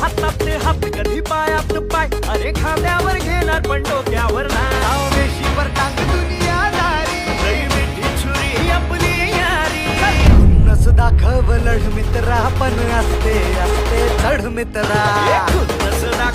हातातले हात कधी पायात पाय, अरे खांद्यावर घेणार पण डोक्यावर नाव, वेशीवर टांग दुनियादारी, लई मिठी छुरी आपली यारी. खुन्नस दाखव लढ मित्रा, पण असते असते चढ मित्रा. खुन्नस दाखव